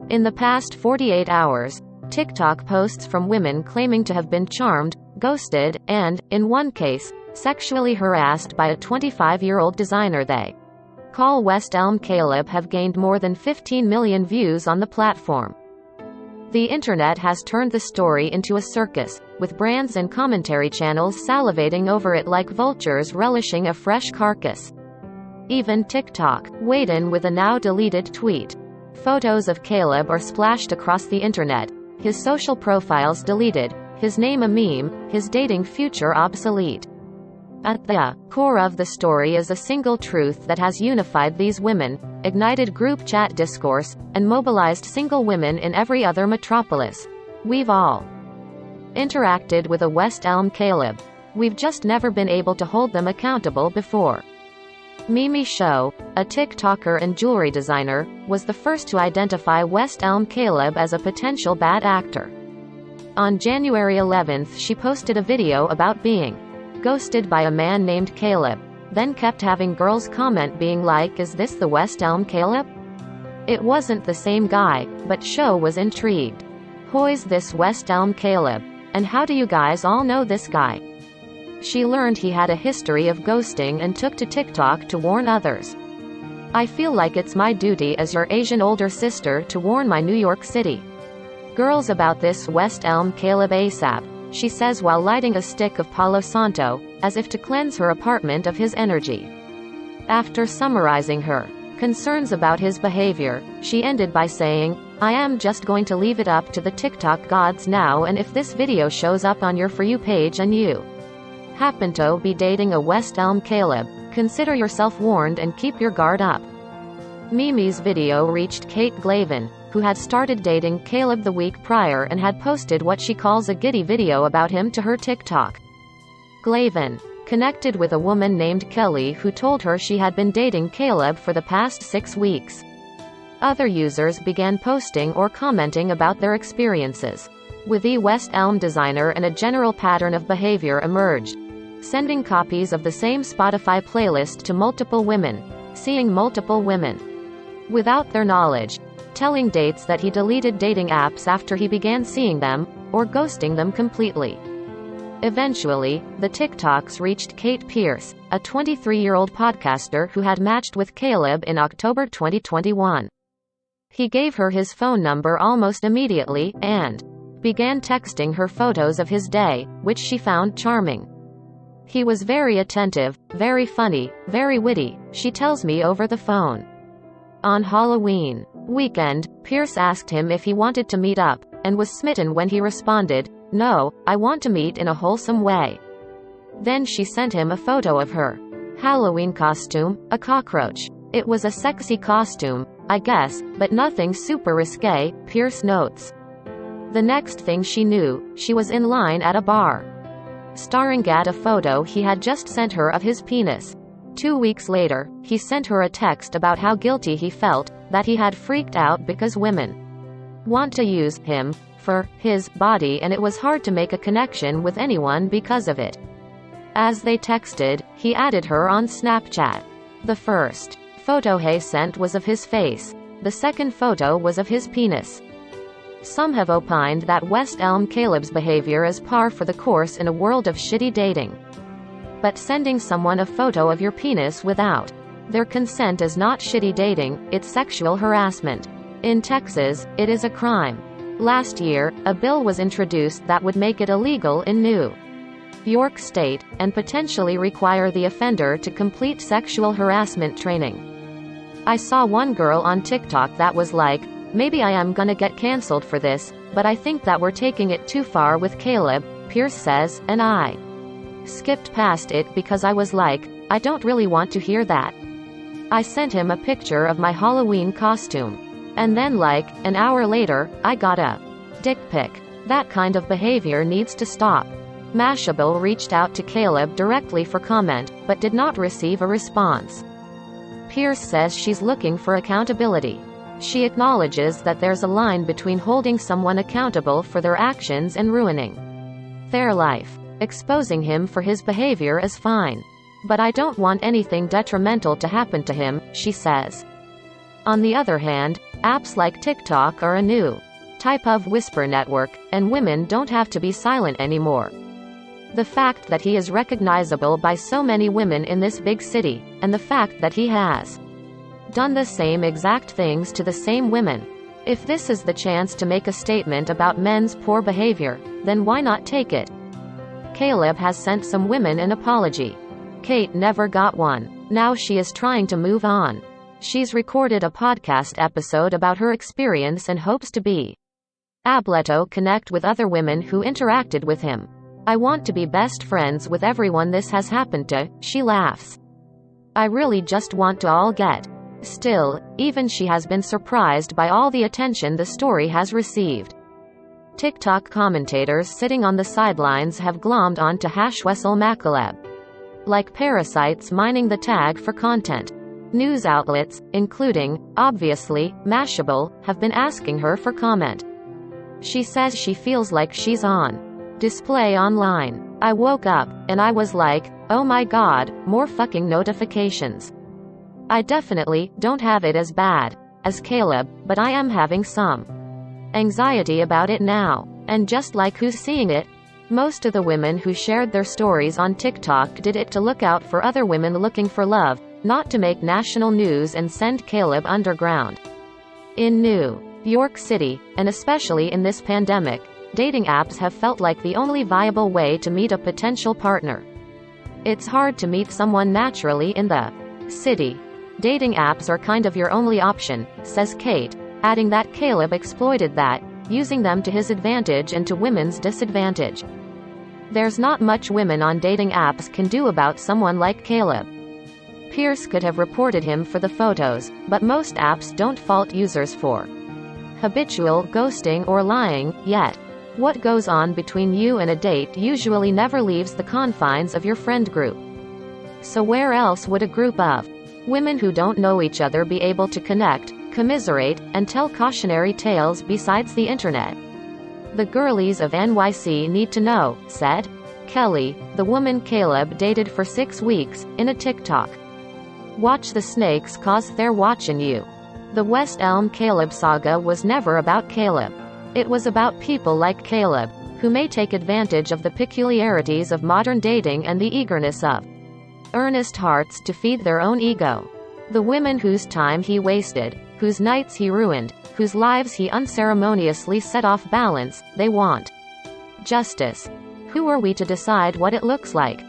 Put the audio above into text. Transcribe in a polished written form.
In the past 48 hours, TikTok posts from women claiming to have been charmed, ghosted, and, in one case, sexually harassed by a 25-year-old designer they call West Elm Caleb have gained more than 15 million views on the platform. The internet has turned the story into a circus, with brands and commentary channels salivating over it like vultures relishing a fresh carcass. Even TikTok weighed in with a now-deleted tweet. Photos of Caleb are splashed across the internet, his social profiles deleted, his name a meme, his dating future obsolete. At the core of the story is a single truth that has unified these women, ignited group chat discourse, and mobilized single women in every other metropolis. We've all interacted with a West Elm Caleb. We've just never been able to hold them accountable before. Mimi Show, a TikToker and jewelry designer, was the first to identify West Elm Caleb as a potential bad actor. On January 11th, she posted a video about being ghosted by a man named Caleb, then kept having girls comment being like, "Is this the West Elm Caleb?" It wasn't the same guy, but Show was intrigued. "Who's this West Elm Caleb? And how do you guys all know this guy?" She learned he had a history of ghosting and took to TikTok to warn others. "I feel like it's my duty as your Asian older sister to warn my New York City girls about this West Elm Caleb ASAP," she says while lighting a stick of Palo Santo, as if to cleanse her apartment of his energy. After summarizing her concerns about his behavior, she ended by saying, "I am just going to leave it up to the TikTok gods now, and if this video shows up on your For You page and you happen to be dating a West Elm Caleb, consider yourself warned and keep your guard up." Mimi's video reached Kate Glavin, who had started dating Caleb the week prior and had posted what she calls a giddy video about him to her TikTok. Glavin connected with a woman named Kelly who told her she had been dating Caleb for the past 6 weeks. Other users began posting or commenting about their experiences with the West Elm designer, and a general pattern of behavior emerged. Sending copies of the same Spotify playlist to multiple women, seeing multiple women without their knowledge, telling dates that he deleted dating apps after he began seeing them, or ghosting them completely. Eventually, the TikToks reached Kate Pierce, a 23-year-old podcaster who had matched with Caleb in October 2021. He gave her his phone number almost immediately, and began texting her photos of his day, which she found charming. "He was very attentive, very funny, very witty," she tells me over the phone. On Halloween weekend, Pierce asked him if he wanted to meet up, and was smitten when he responded, "No, I want to meet in a wholesome way." Then she sent him a photo of her Halloween costume, a cockroach. "It was a sexy costume, I guess, but nothing super risque," Pierce notes. The next thing she knew, she was in line at a bar, staring at a photo he had just sent her of his penis. 2 weeks later, he sent her a text about how guilty he felt, that he had freaked out because women want to use him for his body, and it was hard to make a connection with anyone because of it. As they texted, he added her on Snapchat. The first photo he sent was of his face. The second photo was of his penis. Some have opined that West Elm Caleb's behavior is par for the course in a world of shitty dating. But sending someone a photo of your penis without their consent is not shitty dating, it's sexual harassment. In Texas, it is a crime. Last year, a bill was introduced that would make it illegal in New York State, and potentially require the offender to complete sexual harassment training. I saw one girl on TikTok that was like, "Maybe I am gonna get cancelled for this, but I think that we're taking it too far with Caleb," Pierce says, and I skipped past it because I was like, I don't really want to hear that. I sent him a picture of my Halloween costume. And then like, an hour later, I got a dick pic. That kind of behavior needs to stop. Mashable reached out to Caleb directly for comment, but did not receive a response. Pierce says she's looking for accountability. She acknowledges that there's a line between holding someone accountable for their actions and ruining their life. Exposing him for his behavior is fine. But I don't want anything detrimental to happen to him, she says. On the other hand, apps like TikTok are a new type of whisper network, and women don't have to be silent anymore. The fact that he is recognizable by so many women in this big city, and the fact that he has done the same exact things to the same women. If this is the chance to make a statement about men's poor behavior, then why not take it? Caleb has sent some women an apology. Kate never got one. Now she is trying to move on. She's recorded a podcast episode about her experience and hopes to be able to connect with other women who interacted with him. I want to be best friends with everyone this has happened to, she laughs. I really just want to all get. Still, even she has been surprised by all the attention the story has received. TikTok commentators sitting on the sidelines have glommed onto West Elm Caleb like parasites mining the tag for content. News outlets, including, obviously, Mashable, have been asking her for comment. She says she feels like she's on display online. I woke up, and I was like, oh my god, more fucking notifications. I definitely don't have it as bad as Caleb, but I am having some anxiety about it now. And just like who's seeing it? Most of the women who shared their stories on TikTok did it to look out for other women looking for love, not to make national news and send Caleb underground. In New York City, and especially in this pandemic, dating apps have felt like the only viable way to meet a potential partner. It's hard to meet someone naturally in the city. Dating apps are kind of your only option, says Kate, adding that Caleb exploited that, using them to his advantage and to women's disadvantage. There's not much women on dating apps can do about someone like Caleb. Pierce could have reported him for the photos, but most apps don't fault users for habitual ghosting or lying, yet. What goes on between you and a date usually never leaves the confines of your friend group. So where else would a group of women who don't know each other be able to connect, commiserate, and tell cautionary tales besides the internet? The girlies of NYC need to know, said Kelly, the woman Caleb dated for 6 weeks, in a TikTok. Watch the snakes 'cause they're watching you. The West Elm Caleb saga was never about Caleb. It was about people like Caleb, who may take advantage of the peculiarities of modern dating and the eagerness of earnest hearts to feed their own ego. The women whose time he wasted, whose nights he ruined, whose lives he unceremoniously set off balance, they want justice. Who are we to decide what it looks like?